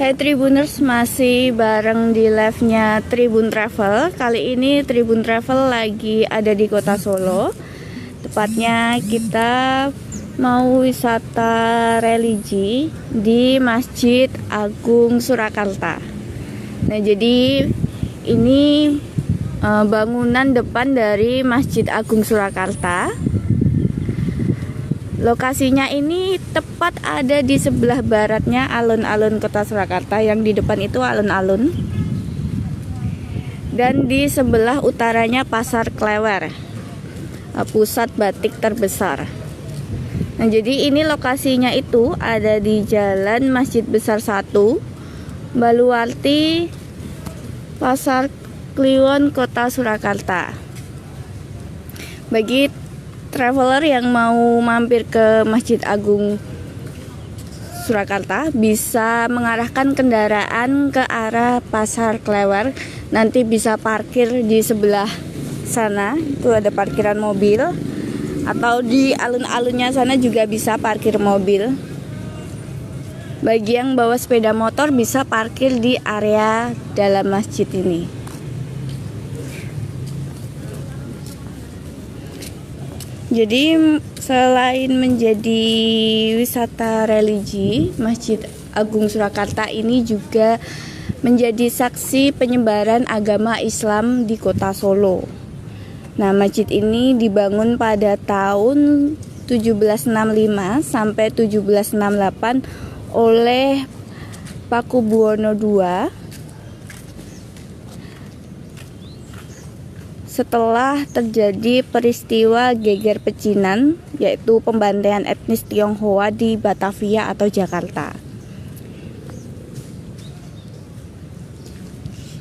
Hai Tribuners, masih bareng di live-nya Tribun Travel. Kali ini Tribun Travel lagi ada di Kota Solo. Tepatnya kita mau wisata religi di Masjid Agung Surakarta. Nah, jadi ini bangunan depan dari Masjid Agung Surakarta. Lokasinya ini tepat ada di sebelah baratnya alun-alun Kota Surakarta, yang di depan itu alun-alun. Dan di sebelah utaranya Pasar Klewer, pusat batik terbesar. Nah, jadi ini lokasinya itu ada di Jalan Masjid Besar 1, Baluwarti, Pasar Kliwon, Kota Surakarta. Bagi traveler yang mau mampir ke Masjid Agung Surakarta bisa mengarahkan kendaraan ke arah Pasar Klewer. Nanti bisa parkir di sebelah sana, itu ada parkiran mobil, atau di alun-alunnya sana juga bisa parkir mobil. Bagi yang bawa sepeda motor bisa parkir di area dalam masjid ini. Jadi selain menjadi wisata religi, Masjid Agung Surakarta ini juga menjadi saksi penyebaran agama Islam di Kota Solo. Nah, masjid ini dibangun pada tahun 1765 sampai 1768 oleh Pakubuwono II. Setelah terjadi peristiwa geger pecinan, yaitu pembantaian etnis Tionghoa di Batavia atau Jakarta.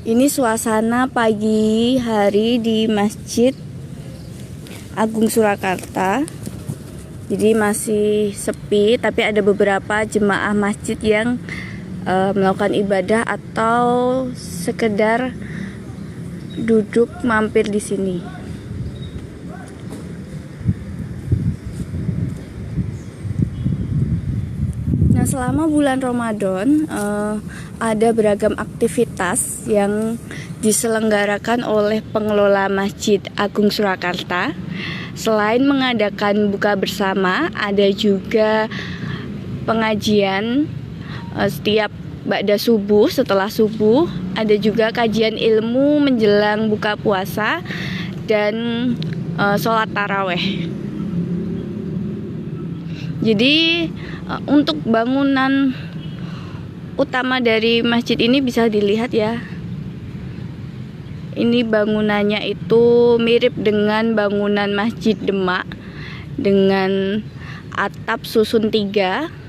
Ini suasana pagi hari di Masjid Agung Surakarta. Jadi masih sepi, tapi ada beberapa jemaah masjid yang melakukan ibadah atau sekedar duduk mampir di sini. Nah, selama bulan Ramadan ada beragam aktivitas yang diselenggarakan oleh pengelola Masjid Agung Surakarta. Selain mengadakan buka bersama, ada juga pengajian setiap ba'da subuh. Setelah subuh ada juga kajian ilmu menjelang buka puasa dan sholat taraweh. Jadi untuk bangunan utama dari masjid ini bisa dilihat ya. Ini bangunannya itu mirip dengan bangunan Masjid Demak dengan atap susun 3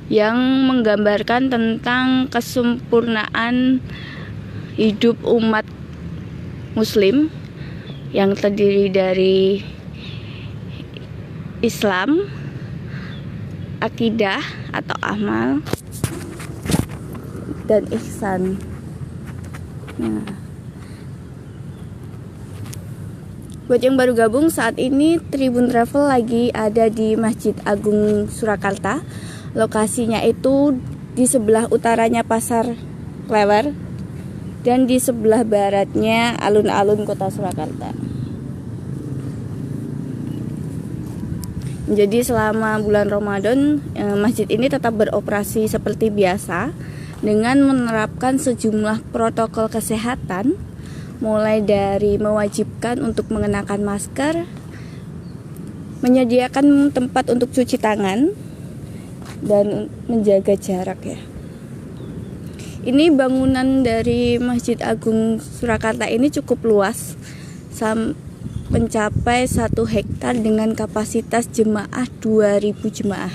yang menggambarkan tentang kesempurnaan hidup umat Muslim yang terdiri dari Islam, akidah atau amal, dan ihsan. Nah, buat yang baru gabung, saat ini Tribun Travel lagi ada di Masjid Agung Surakarta. Lokasinya itu di sebelah utaranya Pasar Klewer dan di sebelah baratnya alun-alun Kota Surakarta. Jadi selama bulan Ramadan, masjid ini tetap beroperasi seperti biasa dengan menerapkan sejumlah protokol kesehatan, mulai dari mewajibkan untuk mengenakan masker, menyediakan tempat untuk cuci tangan, dan menjaga jarak ya. Ini bangunan dari Masjid Agung Surakarta ini cukup luas, mencapai 1 hektar dengan kapasitas jemaah 2000 jemaah.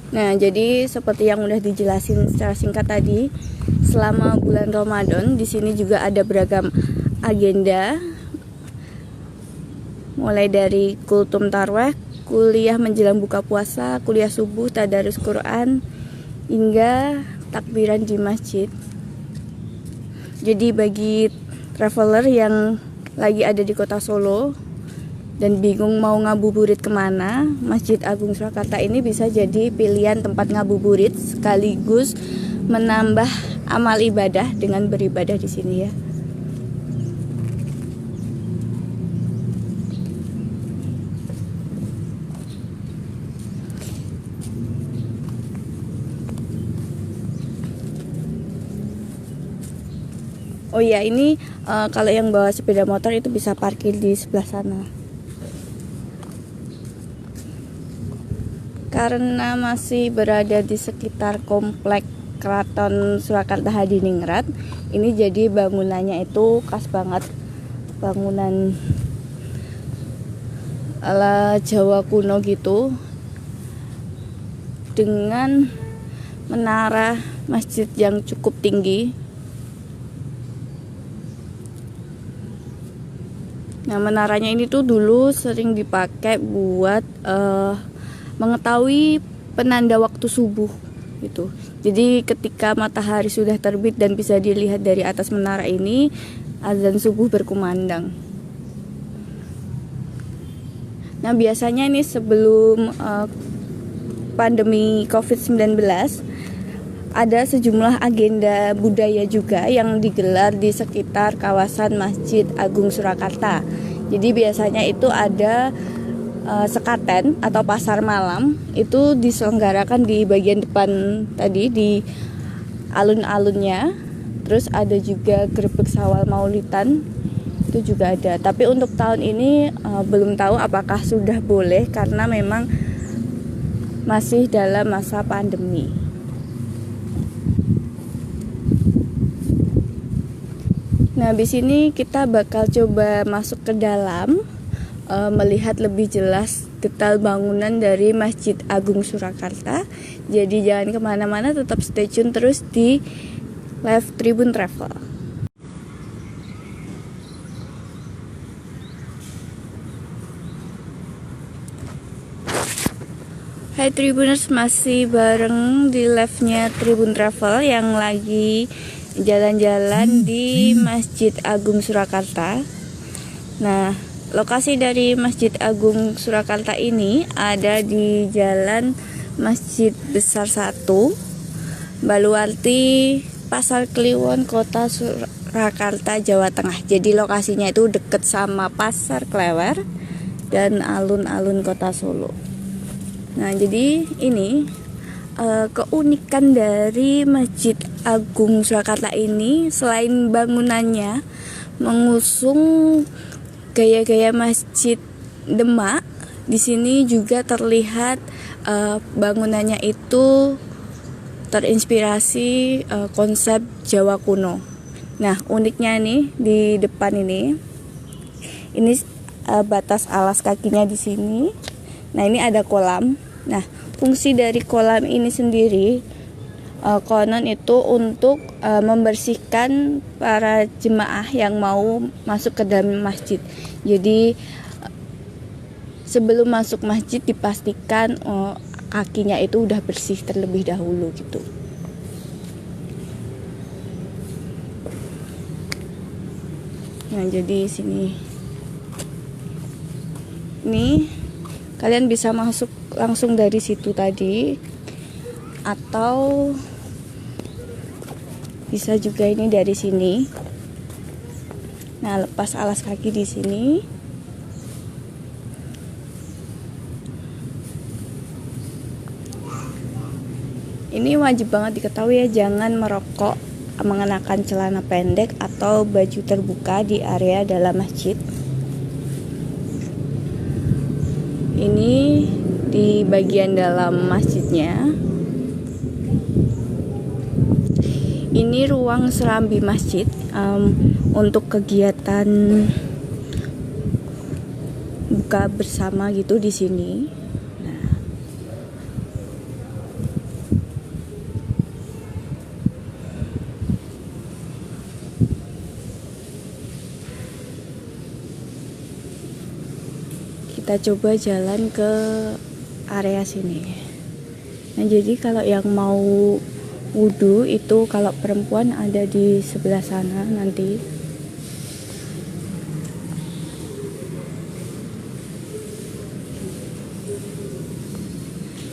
Nah, jadi seperti yang udah dijelasin secara singkat tadi, selama bulan Ramadan di sini juga ada beragam agenda, mulai dari kultum tarweh, kuliah menjelang buka puasa, kuliah subuh, tadarus Quran, hingga takbiran di masjid. Jadi bagi traveler yang lagi ada di kota Solo dan bingung mau ngabuburit kemana, Masjid Agung Surakarta ini bisa jadi pilihan tempat ngabuburit sekaligus menambah amal ibadah dengan beribadah di sini ya. Oh ya, ini kalau yang bawa sepeda motor itu bisa parkir di sebelah sana. Karena masih berada di sekitar komplek Keraton Surakarta Hadiningrat, ini jadi bangunannya itu khas banget, bangunan ala Jawa kuno gitu, dengan menara masjid yang cukup tinggi. Nah, menaranya ini tuh dulu sering dipakai buat mengetahui penanda waktu subuh gitu. Jadi ketika matahari sudah terbit dan bisa dilihat dari atas menara ini, azan subuh berkumandang. Nah, biasanya ini sebelum pandemi COVID-19 ada sejumlah agenda budaya juga yang digelar di sekitar kawasan Masjid Agung Surakarta. Jadi biasanya itu ada sekaten atau pasar malam, itu diselenggarakan di bagian depan tadi di alun-alunnya. Terus ada juga grebek sawal maulidan, itu juga ada. Tapi untuk tahun ini belum tahu apakah sudah boleh karena memang masih dalam masa pandemi. Nah, habis ini kita bakal coba masuk ke dalam, melihat lebih jelas detail bangunan dari Masjid Agung Surakarta. Jadi jangan kemana-mana, tetap stay tune terus di live Tribun Travel. Hai Tribuners, masih bareng di live-nya Tribun Travel yang lagi jalan-jalan di Masjid Agung Surakarta. Nah, lokasi dari Masjid Agung Surakarta ini ada di Jalan Masjid Besar 1, Baluarti, Pasar Kliwon, Kota Surakarta, Jawa Tengah. Jadi lokasinya itu deket sama Pasar Klewer dan alun-alun Kota Solo. Nah, jadi ini keunikan dari Masjid Agung Surakarta ini, selain bangunannya mengusung gaya-gaya masjid Demak, di sini juga terlihat bangunannya itu terinspirasi konsep Jawa kuno. Nah, uniknya nih di depan ini batas alas kakinya di sini. Nah, ini ada kolam. Nah, fungsi dari kolam ini sendiri konon itu untuk membersihkan para jemaah yang mau masuk ke dalam masjid. Jadi sebelum masuk masjid dipastikan kakinya itu udah bersih terlebih dahulu gitu. Nah, jadi sini ini kalian bisa masuk langsung dari situ tadi, atau bisa juga ini dari sini. Nah, lepas alas kaki di sini. Ini wajib banget diketahui ya, jangan merokok, mengenakan celana pendek atau baju terbuka di area dalam masjid. Ini di bagian dalam masjidnya. Ini ruang serambi masjid untuk kegiatan buka bersama gitu di sini. Nah, kita coba jalan ke area sini. Nah, jadi kalau yang mau wudhu itu kalau perempuan ada di sebelah sana nanti.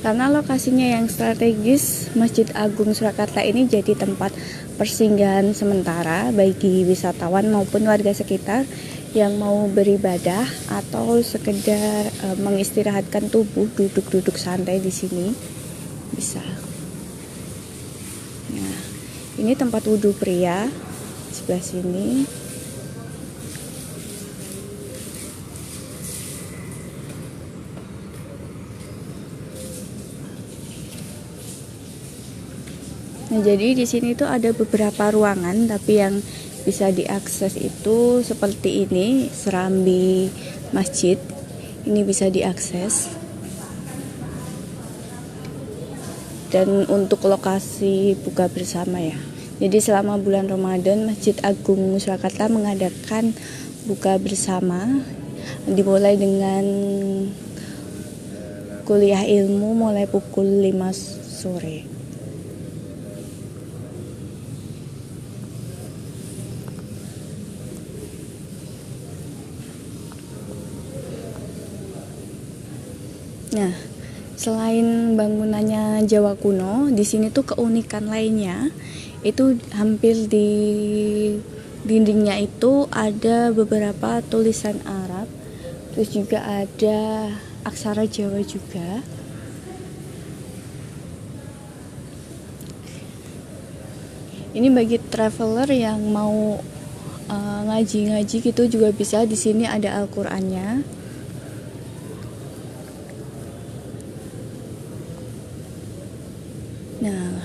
Karena lokasinya yang strategis, Masjid Agung Surakarta ini jadi tempat persinggahan sementara bagi wisatawan maupun warga sekitar yang mau beribadah atau sekedar mengistirahatkan tubuh, duduk-duduk santai di sini bisa. Nah, ini tempat wudhu pria sebelah sini. Nah, jadi di sini tuh ada beberapa ruangan, tapi yang bisa diakses itu seperti ini, serambi masjid. Ini bisa diakses. Dan untuk lokasi buka bersama ya. Jadi selama bulan Ramadan, Masjid Agung Surakarta mengadakan buka bersama, dimulai dengan kuliah ilmu mulai pukul 5 sore. Nah, selain bangunannya Jawa kuno, di sini tuh keunikan lainnya itu hampir di dindingnya itu ada beberapa tulisan Arab, terus juga ada aksara Jawa juga. Ini bagi traveler yang mau ngaji-ngaji gitu juga bisa. Di sini ada Al-Qur'annya. Nah,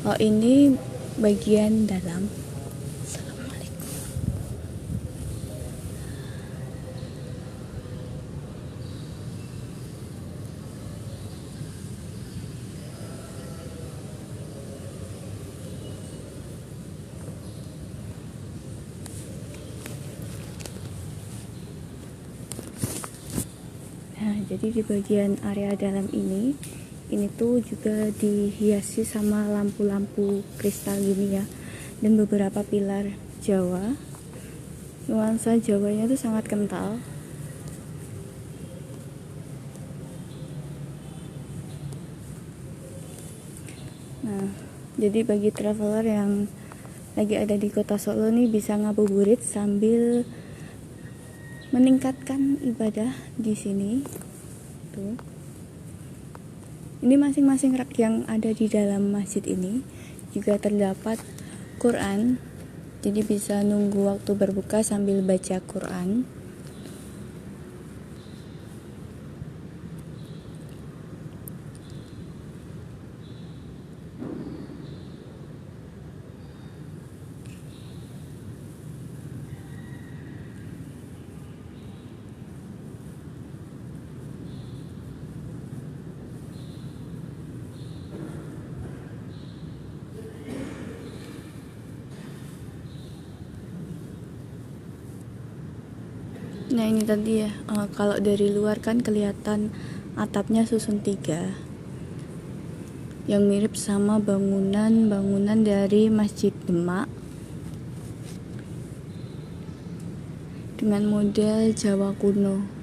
oh ini bagian dalam. Assalamualaikum. Nah, jadi di bagian area dalam ini tuh juga dihiasi sama lampu-lampu kristal gini ya, dan beberapa pilar Jawa. Nuansa Jawanya tuh sangat kental. Nah, jadi bagi traveler yang lagi ada di Kota Solo nih bisa ngabuburit sambil meningkatkan ibadah di sini. Tuh. Ini masing-masing rak yang ada di dalam masjid ini juga terdapat Quran. Jadi bisa nunggu waktu berbuka sambil baca Quran. Nah, ini tadi ya, kalau dari luar kan kelihatan atapnya susun 3 yang mirip sama bangunan dari Masjid Demak dengan model Jawa kuno.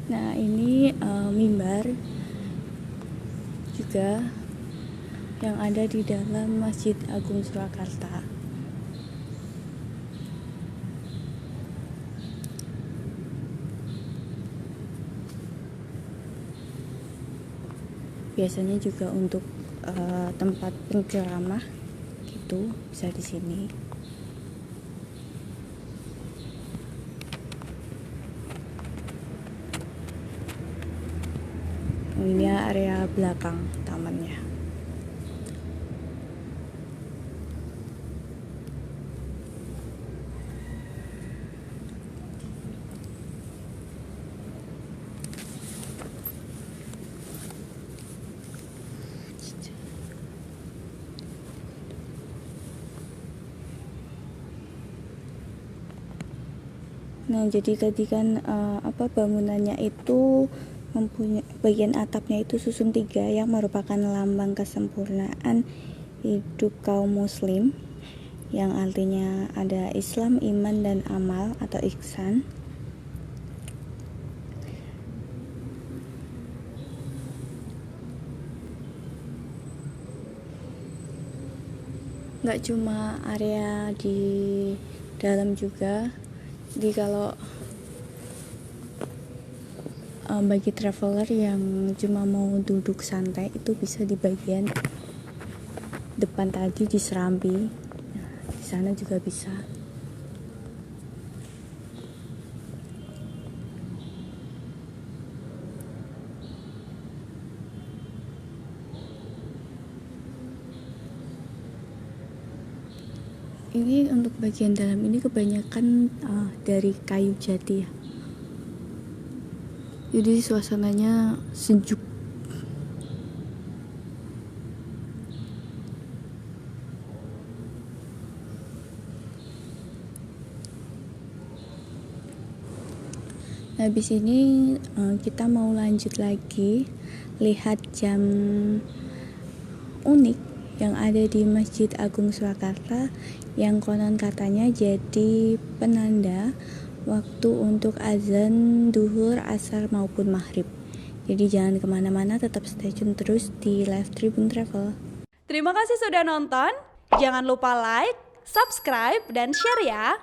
Nah, ini mimbar juga yang ada di dalam Masjid Agung Surakarta. Biasanya juga untuk tempat penceramah gitu bisa di sini. Ini area belakang tamannya. Nah, jadi tadi kan bangunannya itu mempunyai bagian atapnya itu susun 3 yang merupakan lambang kesempurnaan hidup kaum muslim, yang artinya ada Islam, iman, dan amal atau ihsan. Nggak cuma area di dalam juga, jadi kalau bagi traveler yang cuma mau duduk santai itu bisa di bagian depan tadi di Serambi. Nah, di sana juga bisa. Ini untuk bagian dalam ini kebanyakan dari kayu jati ya. Jadi suasananya sejuk. Habis ini kita mau lanjut lagi lihat jam unik yang ada di Masjid Agung Surakarta, yang konon katanya jadi penanda waktu untuk azan duhur, asar maupun maghrib. Jadi jangan kemana-mana, tetap stay tune terus di live Tribun Travel. Terima kasih sudah nonton. Jangan lupa like, subscribe, dan share ya.